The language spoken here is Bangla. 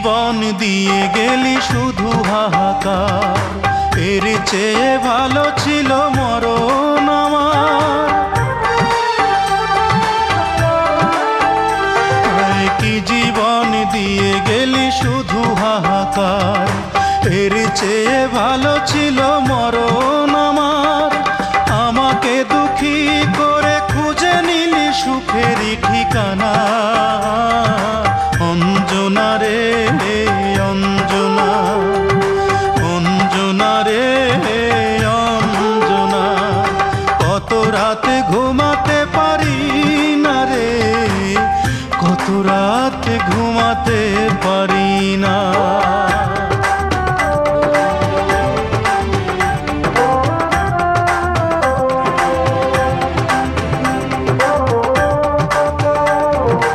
জীবন দিয়ে গেলি শুধু হাহাকার, এর চেয়ে ভালো ছিল মরণ আমার। কি জীবন দিয়ে গেলি শুধু হাহাকার, এর চেয়ে ভালো ছিল মরণ আমার। আমাকে দুঃখী করে খুঁজে নিলি সুখেরই ঠিকানা। অঞ্জনা রে অঞ্জনা, অঞ্জনা রে অঞ্জনা, কত রাতে ঘুমাতে পারি না রে, কত রাতে ঘুমাতে পারি না।